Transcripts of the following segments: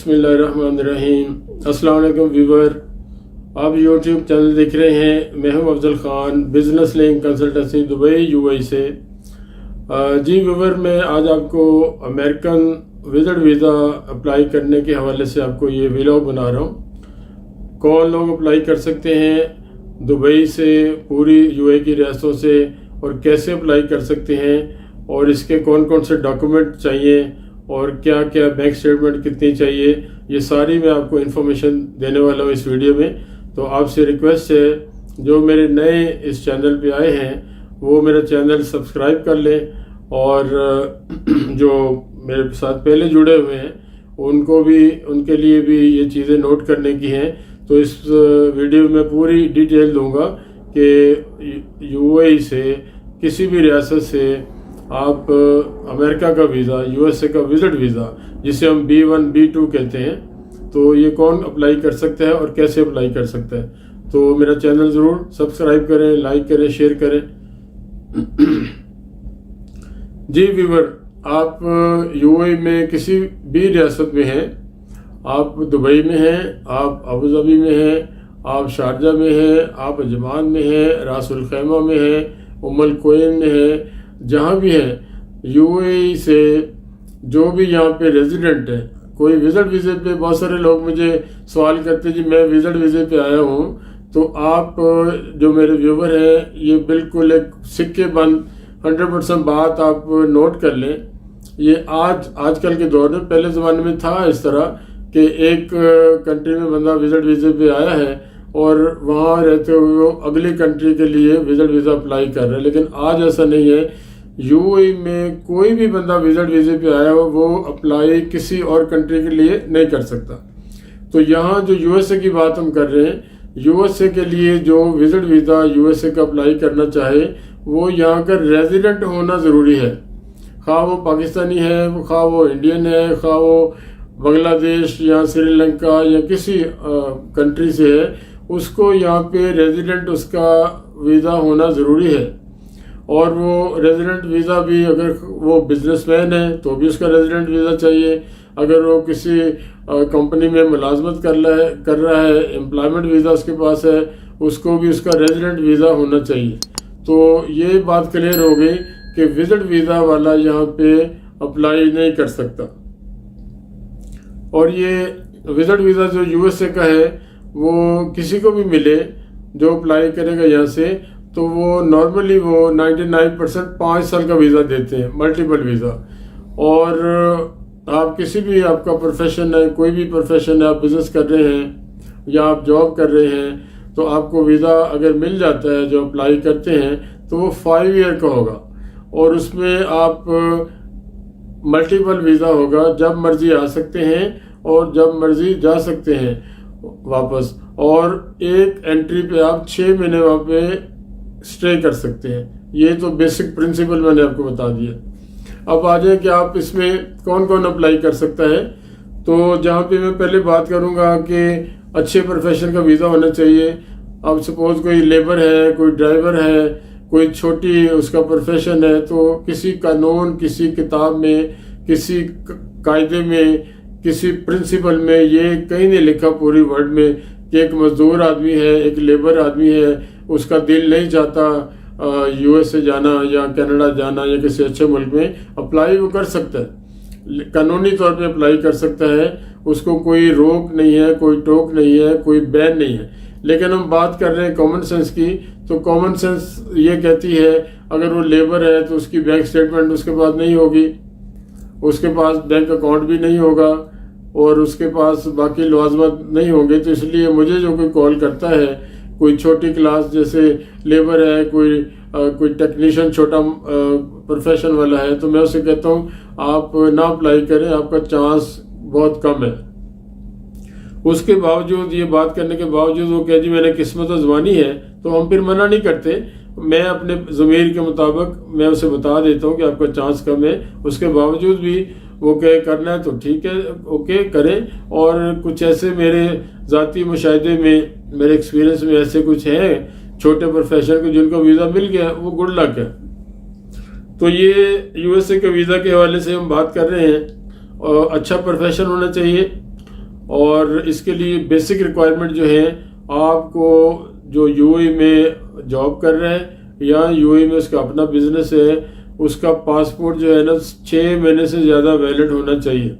बिस्मिल्लाहिर्रहमानिर्रहीम। अस्सलाम वालेकुम व्यूवर, आप यूट्यूब चैनल देख रहे हैं। मैं हूं Afzal Khan, business link consultancy Dubai UAE से। जी व्यूवर, मैं आज आपको अमेरिकन विजिट वीज़ा अप्लाई करने के हवाले से आपको ये व्लॉग बना रहा हूं। कौन लोग अप्लाई कर सकते हैं दुबई से, पूरी यूएई की रियासतों से, और कैसे अप्लाई कर सकते हैं, और इसके कौन कौन से डॉक्यूमेंट चाहिए और क्या क्या बैंक स्टेटमेंट कितनी चाहिए, ये सारी मैं आपको इन्फॉर्मेशन देने वाला हूँ इस वीडियो में। तो आपसे रिक्वेस्ट है, जो मेरे नए इस चैनल पे आए हैं वो मेरा चैनल सब्सक्राइब कर लें, और जो मेरे साथ पहले जुड़े हुए हैं उनके लिए भी ये चीज़ें नोट करने की हैं। तो इस वीडियो में पूरी डिटेल दूंगा कि यूएई से, किसी भी रियासत से आप अमेरिका का वीज़ा, यूएसए का विजिट वीज़ा, जिसे हम B1 B2 कहते हैं, तो ये कौन अप्लाई कर सकता है और कैसे अप्लाई कर सकता है। तो मेरा चैनल ज़रूर सब्सक्राइब करें, लाइक करें, शेयर करें। जी व्यूवर, आप यूएई में किसी भी रियासत में हैं, आप दुबई में हैं, आप अबू धाबी में हैं, आप शारजा में हैं, आप अजमान में हैं, रास अल खैमा में हैं, उम्मुल कुवैन में हैं, जहाँ भी है यूएई से, जो भी यहाँ पे रेजिडेंट है, कोई विजिट वीज़े पे, बहुत सारे लोग मुझे सवाल करते हैं जी मैं विजिट वीज़े पे आया हूँ। तो आप जो मेरे व्यूवर हैं, ये बिल्कुल एक सिक्के बंद 100% बात आप नोट कर लें। ये आजकल के दौर में, पहले ज़माने में था इस तरह कि एक कंट्री में बंदा विजिट वीज़े पे आया है और वहाँ रहते हुए वो अगली कंट्री के लिए विजिट वीज़ा अप्लाई कर रहे हैं, लेकिन आज ऐसा नहीं है। यूएई में कोई भी बंदा विजिट वीज़े पे आया हो वो अप्लाई किसी और कंट्री के लिए नहीं कर सकता। तो यहाँ जो यूएसए की बात हम कर रहे हैं, यूएसए के लिए जो विजिट वीज़ा यूएसए का अप्लाई करना चाहे वो यहाँ का रेजिडेंट होना ज़रूरी है। खा वो पाकिस्तानी है, खा वो इंडियन है, खा वो बांग्लादेश या श्रीलंका या किसी कंट्री से है, उसको यहाँ पे रेजिडेंट उसका वीज़ा होना ज़रूरी है। और वो रेजिडेंट वीज़ा भी, अगर वो बिजनेसमैन है तो भी उसका रेजिडेंट वीज़ा चाहिए। अगर वो किसी कंपनी में मुलाजमत कर रहा है, एम्प्लॉयमेंट वीज़ा उसके पास है, उसको भी उसका रेजिडेंट वीज़ा होना चाहिए। तो ये बात क्लियर हो गई कि विजिट वीज़ा वाला यहाँ पे अप्लाई नहीं कर सकता। और ये विजिट वीज़ा जो यूएसए का है वो किसी को भी मिले जो अप्लाई करेगा यहाँ से, तो वो नॉर्मली वो 99% 5 साल का वीज़ा देते हैं, मल्टीपल वीज़ा। और आप किसी भी, आपका प्रोफेशन है, कोई भी प्रोफेशन है, आप बिज़नेस कर रहे हैं या आप जॉब कर रहे हैं, तो आपको वीज़ा अगर मिल जाता है, जो अप्लाई करते हैं, तो वो 5 ईयर का होगा। और उसमें आप मल्टीपल वीज़ा होगा, जब मर्जी आ सकते हैं और जब मर्जी जा सकते हैं वापस। और एक एंट्री पे आप 6 महीने वहाँ पे स्टे कर सकते हैं। ये तो बेसिक प्रिंसिपल मैंने आपको बता दिया। अब आ जाए कि आप इसमें कौन कौन अप्लाई कर सकता है। तो जहाँ पे मैं पहले बात करूँगा कि अच्छे प्रोफेशन का वीज़ा होना चाहिए। अब सपोज कोई लेबर है, कोई ड्राइवर है, कोई छोटी उसका प्रोफेशन है, तो किसी कानून, किसी किताब में, किसी कायदे में, किसी प्रिंसिपल में ये कहीं नहीं लिखा पूरी वर्ल्ड में कि एक मजदूर आदमी है, एक लेबर आदमी है, उसका दिल नहीं चाहता यूएसए जाना या कनाडा जाना या किसी अच्छे मुल्क में, अप्लाई वो कर सकता है, कानूनी तौर पे अप्लाई कर सकता है। उसको कोई रोक नहीं है, कोई टोक नहीं है, कोई बैन नहीं है। लेकिन हम बात कर रहे हैं कॉमन सेंस की, तो कॉमन सेंस ये कहती है अगर वो लेबर है तो उसकी बैंक स्टेटमेंट उसके पास नहीं होगी, उसके पास बैंक अकाउंट भी नहीं होगा, और उसके पास बाकी लवाजमत नहीं होंगे। तो इसलिए मुझे जो कोई कॉल करता है, कोई छोटी क्लास जैसे लेबर है, कोई टेक्नीशियन छोटा प्रोफेशन वाला है, तो मैं उसे कहता हूँ आप ना अप्लाई करें, आपका चांस बहुत कम है। उसके बावजूद, ये बात करने के बावजूद वो कहे जी मैंने किस्मत आजमानी है, तो हम फिर मना नहीं करते। मैं अपने ज़मीर के मुताबिक मैं उसे बता देता हूँ कि आपका चांस कम है। उसके बावजूद भी वो कहे करना है तो ठीक है, ओके करें। और कुछ ऐसे मेरे ज़ाती मुशाहिदे में, मेरे एक्सपीरियंस में ऐसे कुछ हैं छोटे प्रोफेशन के जिनको वीज़ा मिल गया, वो गुड लक है। तो ये यूएसए के वीज़ा के हवाले से हम बात कर रहे हैं। और अच्छा प्रोफेशन होना चाहिए, और इसके लिए बेसिक रिक्वायरमेंट जो है, आपको जो यूएई में जॉब कर रहे हैं या यूएई में उसका अपना बिजनेस है, उसका पासपोर्ट जो है ना 6 महीने से ज़्यादा वैलिड होना चाहिए।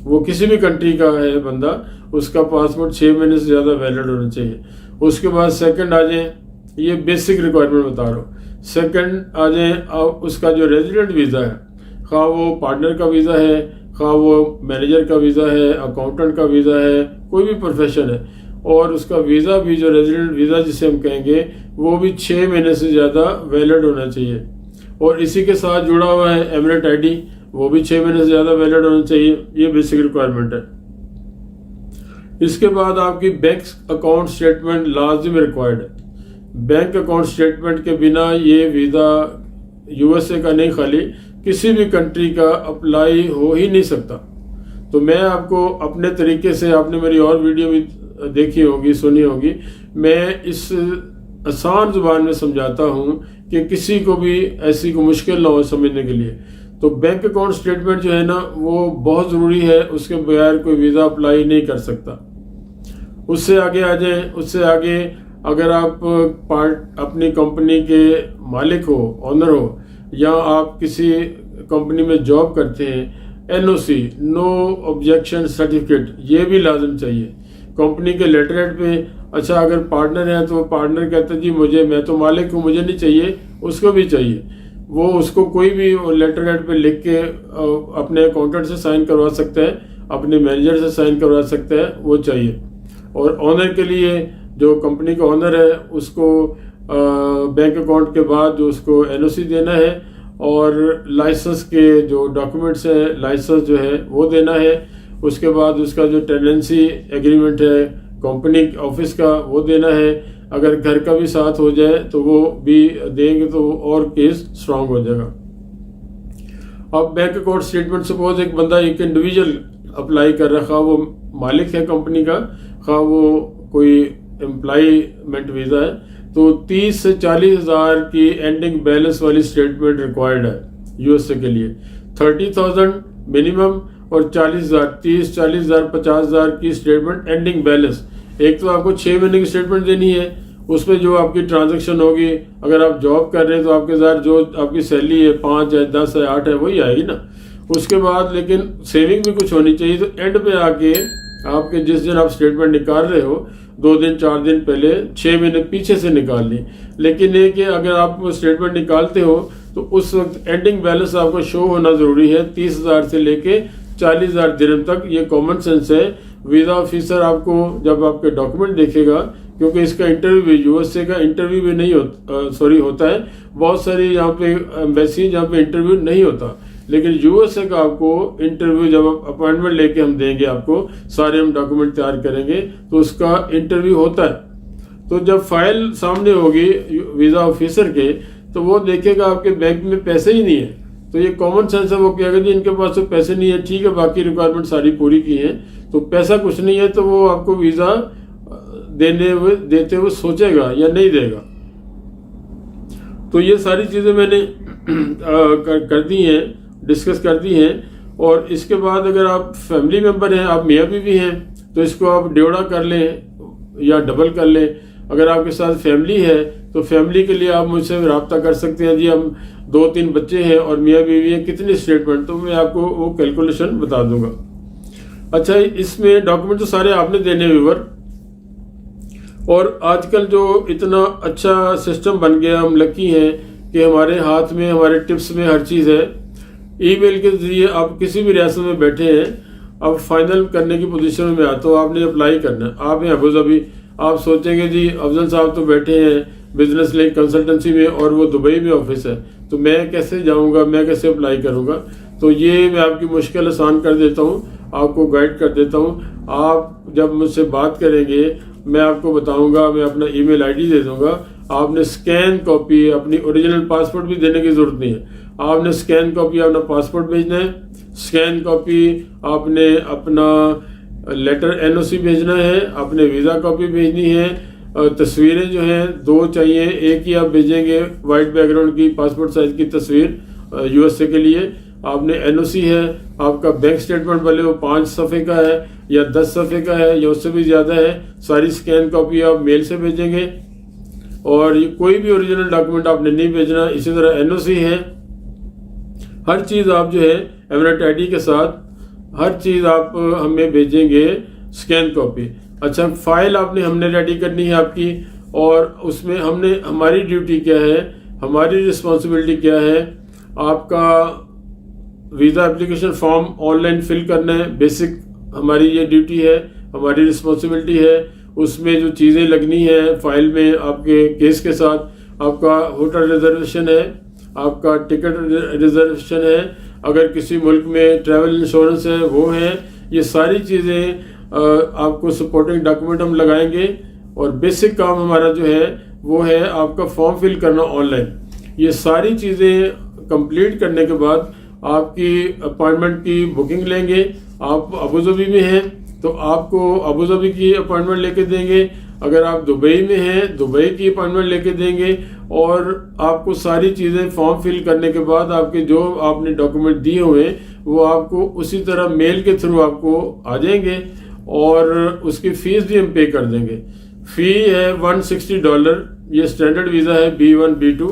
वो किसी भी कंट्री का है बंदा, उसका पासपोर्ट 6 महीने से ज़्यादा वैलिड होना चाहिए। उसके बाद सेकंड आ जाए, ये बेसिक रिक्वायरमेंट बता रहा हूँ। सेकंड आ जाए अब उसका जो रेजिडेंट वीज़ा है, खा वो पार्टनर का वीज़ा है, खा वो मैनेजर का वीज़ा है, अकाउंटेंट का वीज़ा है, कोई भी प्रोफेशन है, और उसका वीज़ा भी जो रेजिडेंट वीज़ा जिसे हम कहेंगे वो भी 6 महीने से ज़्यादा वैलिड होना चाहिए। और इसी के साथ जुड़ा हुआ है एमिरेट आईडी, वो भी 6 महीने से ज़्यादा वैलिड होना चाहिए। ये बेसिक रिक्वायरमेंट है। इसके बाद आपकी बैंक अकाउंट स्टेटमेंट लाजिम रिक्वायर्ड है। बैंक अकाउंट स्टेटमेंट के बिना ये वीज़ा यूएसए का नहीं, खाली किसी भी कंट्री का अप्लाई हो ही नहीं सकता। तो मैं आपको अपने तरीके से, आपने मेरी और वीडियो भी देखी होगी, सुनी होगी, मैं इस आसान जुबान में समझाता हूँ कि किसी को भी ऐसी को मुश्किल ना हो समझने के लिए। तो बैंक अकाउंट स्टेटमेंट जो है ना वो बहुत ज़रूरी है, उसके बगैर कोई वीज़ा अप्लाई नहीं कर सकता। उससे आगे आ जाए, उससे आगे अगर आप अपनी कंपनी के मालिक हो, ऑनर हो, या आप किसी कंपनी में जॉब करते हैं, एनओसी नो ऑब्जेक्शन सर्टिफिकेट ये भी लाजम चाहिए कंपनी के लेटर हेड पे। अच्छा, अगर पार्टनर है तो पार्टनर कहते हैं जी मैं तो मालिक हूँ, मुझे नहीं चाहिए, उसको भी चाहिए। वो उसको कोई भी लेटर हेड पे लिख के अपने अकाउंटेंट से साइन करवा सकता है, अपने मैनेजर से साइन करवा सकता है, वो चाहिए। और ऑनर के लिए जो कंपनी का ऑनर है उसको बैंक अकाउंट के बाद जो उसको एनओसी देना है, और लाइसेंस के जो डॉक्यूमेंट्स हैं, लाइसेंस जो है वो देना है। उसके बाद उसका जो टेनेंसी एग्रीमेंट है कंपनी ऑफिस का, वो देना है। अगर घर का भी साथ हो जाए तो वो भी देंगे, तो और केस स्ट्रांग हो जाएगा। अब बैंक अकाउंट स्टेटमेंट, सपोज एक बंदा, एक इंडिविजुअल अप्लाई कर रखा, वो मालिक है कंपनी का, खा वो कोई एम्प्लॉयमेंट वीज़ा है, तो 30 से 40 हज़ार की एंडिंग बैलेंस वाली स्टेटमेंट रिक्वायर्ड है यूएसए के लिए। 30,000 मिनिमम और 40,000, 30, 40,000, 50,000 की स्टेटमेंट एंडिंग बैलेंस। एक तो आपको 6 महीने की स्टेटमेंट देनी है, उसमें जो आपकी ट्रांजैक्शन होगी, अगर आप जॉब कर रहे हैं तो आपके साथ जो आपकी सैलरी है 5 है, 10 है, 8 है, वही आएगी ना। उसके बाद लेकिन सेविंग भी कुछ होनी चाहिए। तो एंड पे आके आपके जिस दिन आप स्टेटमेंट निकाल रहे हो, 2 दिन 4 दिन पहले 6 महीने पीछे से निकाल ली। लेकिन ये कि अगर आप स्टेटमेंट निकालते हो तो उस वक्त एंडिंग बैलेंस आपको शो होना जरूरी है, 30,000 से लेके 40,000 दिरहम तक। ये कॉमन सेंस है। वीज़ा ऑफिसर आपको जब आपके डॉक्यूमेंट देखेगा, क्योंकि इसका इंटरव्यू भी, यूएसए का इंटरव्यू भी नहीं होता है। बहुत सारी यहाँ पे एम्बेसी जहाँ पे इंटरव्यू नहीं होता, लेकिन यूएसए का आपको इंटरव्यू, जब अपॉइंटमेंट लेके हम देंगे आपको, सारे हम डॉक्यूमेंट तैयार करेंगे तो उसका इंटरव्यू होता है। तो जब फाइल सामने होगी वीज़ा ऑफिसर के, तो वो देखेगा आपके बैंक में पैसे ही नहीं है, तो ये कॉमन सेंस है। वो कहेगा जी इनके पास तो पैसे नहीं है, ठीक है, बाकी रिक्वायरमेंट सारी पूरी की है, तो पैसा कुछ नहीं है, तो वो आपको वीज़ा देते हुए सोचेगा या नहीं देगा। तो ये सारी चीज़ें मैंने कर दी हैं, डिस्कस कर दी हैं। और इसके बाद अगर आप फैमिली मेंबर हैं, आप मियाँ बीवी हैं, तो इसको आप डेढ़ा कर लें या डबल कर लें। अगर आपके साथ फैमिली है तो फैमिली के लिए आप मुझसे रब्ता कर सकते हैं, जी हम 2-3 बच्चे हैं और मियाँ बीवी हैं, कितनी स्टेटमेंट, तो मैं आपको वो कैलकुलेशन बता दूंगा। अच्छा, इसमें डॉक्यूमेंट तो सारे आपने देने व्यूअर। और आजकल जो इतना अच्छा सिस्टम बन गया, हम लकी हैं कि हमारे हाथ में, हमारे टिप्स में हर चीज़ है। ईमेल के जरिए आप किसी भी रियासत में बैठे हैं, अब फाइनल करने की पोजीशन में आते हो, आपने अप्लाई करना है। आप हैं अबू धाबी, आप सोचेंगे जी अफजल साहब तो बैठे हैं बिजनेस लिंक कंसल्टेंसी में और वो दुबई में ऑफिस है, तो मैं कैसे जाऊंगा, मैं कैसे अप्लाई करूंगा। तो ये मैं आपकी मुश्किल आसान कर देता हूँ, आपको गाइड कर देता हूँ। आप जब मुझसे बात करेंगे, मैं आपको बताऊंगा, मैं अपना ईमेल आईडी दे दूंगा। आपने स्कैन कॉपी, अपनी ओरिजिनल पासपोर्ट भी देने की जरूरत नहीं है। आपने स्कैन कॉपी अपना पासपोर्ट भेजना है, स्कैन कॉपी आपने अपना लेटर एनओसी भेजना है, अपने वीज़ा कॉपी भेजनी है। तस्वीरें जो हैं 2 चाहिए, एक ही आप भेजेंगे वाइट बैकग्राउंड की पासपोर्ट साइज की तस्वीर यूएसए के लिए, आपने एनओसी है, आपका बैंक स्टेटमेंट भले वो 5 सफ़े का है या 10 सफ़े का है या उससे भी ज़्यादा है, सारी स्कैन कॉपी आप मेल से भेजेंगे। और ये कोई भी ओरिजिनल डॉक्यूमेंट आपने नहीं भेजना। इसी तरह एनओसी है, हर चीज़ आप जो है एमनेट आईडी के साथ हर चीज़ आप हमें भेजेंगे स्कैन कॉपी। अच्छा, फाइल हमने रेडी करनी है आपकी, और उसमें हमारी ड्यूटी क्या है, हमारी रिस्पॉन्सिबिलिटी क्या है, आपका visa application form online fill करना है। बेसिक हमारी ये ड्यूटी है, हमारी रिस्पॉन्सिबिलिटी है। उसमें जो चीज़ें लगनी है फाइल में आपके केस के साथ, आपका होटल रिजर्वेशन है, आपका टिकट रिजर्वेशन है, अगर किसी मुल्क में ट्रैवल इंश्योरेंस है वो है, ये सारी चीज़ें आपको सपोर्टिंग डॉक्यूमेंट हम लगाएंगे। और बेसिक काम हमारा जो है वो है आपका फॉर्म फिल करना ऑनलाइन। ये सारी चीज़ें कंप्लीट करने के बाद आपकी अपॉइंटमेंट की बुकिंग लेंगे। आप अबू धाबी में हैं तो आपको अबू धाबी की अपॉइंटमेंट लेके देंगे, अगर आप दुबई में हैं दुबई की अपॉइंटमेंट लेके देंगे। और आपको सारी चीज़ें फॉर्म फिल करने के बाद आपके जो आपने डॉक्यूमेंट दिए हुए वो आपको उसी तरह मेल के थ्रू आपको आ जाएंगे, और उसकी फ़ीस भी हम पे कर देंगे। फ़ी है $160, ये स्टैंडर्ड वीज़ा है B1 B2।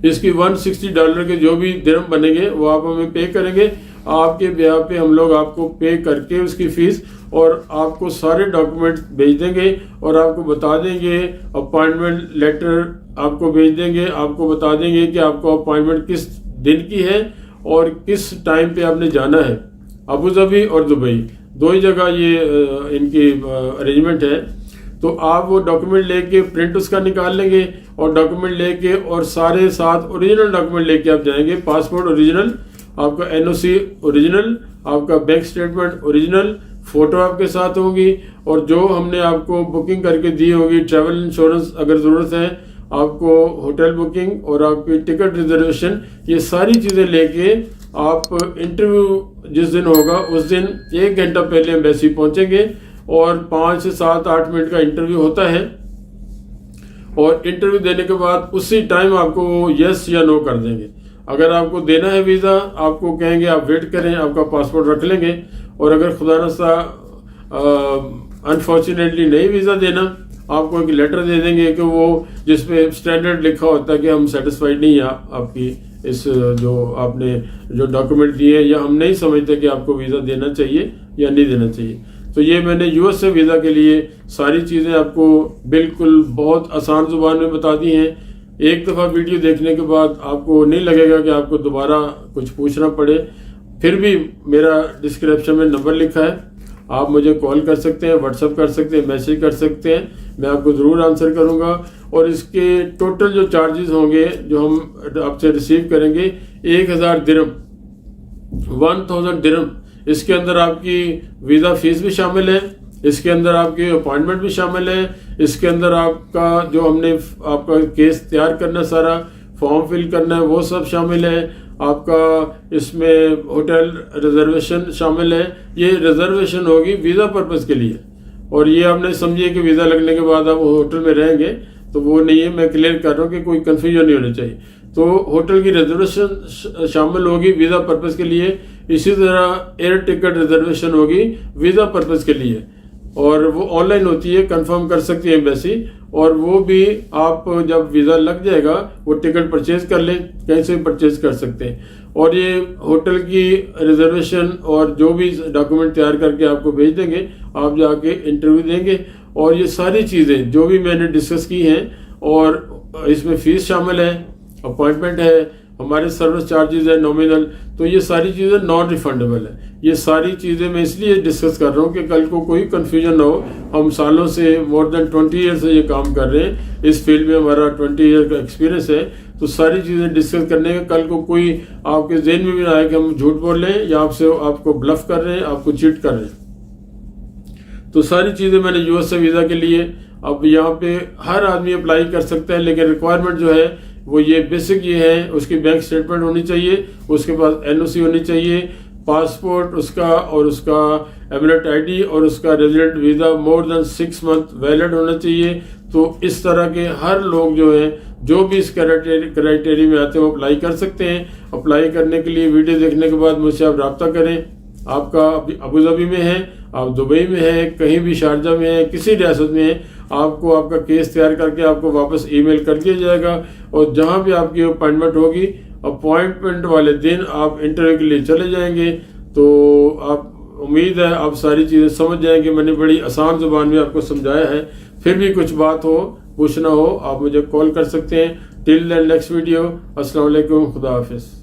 इसकी $160 के जो भी दिरहम बनेंगे वो आप हमें पे करेंगे। आपके ब्याह पे हम लोग आपको पे करके उसकी फ़ीस और आपको सारे डॉक्यूमेंट भेज देंगे, और आपको बता देंगे अपॉइंटमेंट लेटर आपको भेज देंगे। आपको बता देंगे कि आपको अपॉइंटमेंट किस दिन की है और किस टाइम पे आपने जाना है। अबू धाबी और दुबई दो ही जगह ये इनकी अरेंजमेंट है। तो आप वो डॉक्यूमेंट लेके प्रिंट उसका निकाल लेंगे, और डॉक्यूमेंट लेके और सारे साथ ओरिजिनल डॉक्यूमेंट लेके आप जाएंगे। पासपोर्ट ओरिजिनल, आपका एनओसी ओरिजिनल, आपका बैंक स्टेटमेंट ओरिजिनल, फ़ोटो आपके साथ होगी, और जो हमने आपको बुकिंग करके दी होगी ट्रैवल इंश्योरेंस अगर ज़रूरत है, आपको होटल बुकिंग और आपकी टिकट रिजर्वेशन, ये सारी चीज़ें लेके आप इंटरव्यू जिस दिन होगा उस दिन 1 घंटा पहले एम्बेसी पहुंचेंगे, और 5 से 7-8 मिनट का इंटरव्यू होता है। और इंटरव्यू देने के बाद उसी टाइम आपको यस या नो कर देंगे। अगर आपको देना है वीज़ा, आपको कहेंगे आप वेट करें, आपका पासपोर्ट रख लेंगे। और अगर खुदा नस्ता अनफॉर्चुनेटली नहीं वीज़ा देना, आपको एक लेटर दे देंगे कि वो जिसमें स्टैंडर्ड लिखा होता है कि हम सेटिस्फाइड नहीं है आपकी इस जो आपने जो डॉक्यूमेंट दिए, या हम नहीं समझते कि आपको वीज़ा देना चाहिए या नहीं देना चाहिए। तो ये मैंने यूएस से वीज़ा के लिए सारी चीज़ें आपको बिल्कुल बहुत आसान ज़ुबान में बता दी हैं। एक दफ़ा वीडियो देखने के बाद आपको नहीं लगेगा कि आपको दोबारा कुछ पूछना पड़े। फिर भी मेरा डिस्क्रिप्शन में नंबर लिखा है, आप मुझे कॉल कर सकते हैं, व्हाट्सअप कर सकते हैं, मैसेज कर सकते हैं, मैं आपको ज़रूर आंसर करूंगा। और इसके टोटल जो चार्जेस होंगे जो हम आपसे रिसीव करेंगे 1000 दिरहम, 1000 दिरहम। इसके अंदर आपकी वीज़ा फ़ीस भी शामिल है, इसके अंदर आपके अपॉइंटमेंट भी शामिल है, इसके अंदर आपका जो हमने आपका केस तैयार करना, सारा फॉर्म फिल करना है वो सब शामिल है। आपका इसमें होटल रिजर्वेशन शामिल है। ये रिजर्वेशन होगी वीज़ा पर्पज़ के लिए, और ये आपने समझिए कि वीज़ा लगने के बाद आप होटल में रहेंगे, तो वो नहीं है। मैं क्लियर कर रहा हूँ कि कोई कन्फ्यूजन नहीं होनी चाहिए। तो होटल की रिजर्वेशन शामिल होगी वीज़ा पर्पज़ के लिए। इसी तरह एयर टिकट रिजर्वेशन होगी वीज़ा पर्पज़ के लिए, और वो ऑनलाइन होती है, कंफर्म कर सकती है एम्बेसी। और वो भी आप जब वीज़ा लग जाएगा वो टिकट परचेज कर लें, कहीं से भी परचेज कर सकते हैं। और ये होटल की रिजर्वेशन और जो भी डॉक्यूमेंट तैयार करके आपको भेज देंगे, आप जाके इंटरव्यू देंगे। और ये सारी चीज़ें जो भी मैंने डिस्कस की हैं, और इसमें फ़ीस शामिल है, अपॉइंटमेंट है, हमारे सर्विस चार्जेस है नॉमिनल, तो ये सारी चीज़ें नॉन रिफंडेबल है। ये सारी चीज़ें मैं इसलिए डिस्कस कर रहा हूँ कि कल को कोई कन्फ्यूजन ना हो। हम सालों से मोर देन 20 ईयर से ये काम कर रहे हैं, इस फील्ड में हमारा 20 ईयर का एक्सपीरियंस है। तो सारी चीज़ें डिस्कस करने का कल को कोई आपके जहन में भी ना आए कि हम झूठ बोल रहे हैं या आपको ब्लफ कर रहे हैं, आपको चीट कर रहे हैं। तो सारी चीज़ें मैंने यूएस से वीज़ा के लिए, अब यहाँ पे हर आदमी अप्लाई कर सकता है, लेकिन रिक्वायरमेंट जो है वो ये बेसिक ये है, उसकी बैंक स्टेटमेंट होनी चाहिए, उसके पास एनओसी होनी चाहिए, पासपोर्ट उसका, और उसका एमिरेट आईडी और उसका resident visa more than 6 month valid होना चाहिए। तो इस तरह के हर लोग जो हैं, जो भी इस क्राइटेरिया में आते हैं वो अप्लाई कर सकते हैं। अप्लाई करने के लिए वीडियो देखने के बाद मुझसे आप रब्ता करें। आपका अबू धाबी में है, आप दुबई में है, कहीं भी शारजा में है, किसी रियासत में है, आपको आपका केस तैयार करके आपको वापस ईमेल कर दिया जाएगा। और जहां भी आपकी अपॉइंटमेंट होगी, अपॉइंटमेंट वाले दिन आप इंटरव्यू के लिए चले जाएंगे। तो आप उम्मीद है आप सारी चीज़ें समझ जाएंगे। मैंने बड़ी आसान जुबान में आपको समझाया है। फिर भी कुछ बात हो, पूछना हो, आप मुझे कॉल कर सकते हैं। टिल द नेक्स्ट वीडियो, अस्सलाम वालेकुम, खुदा हाफिज़।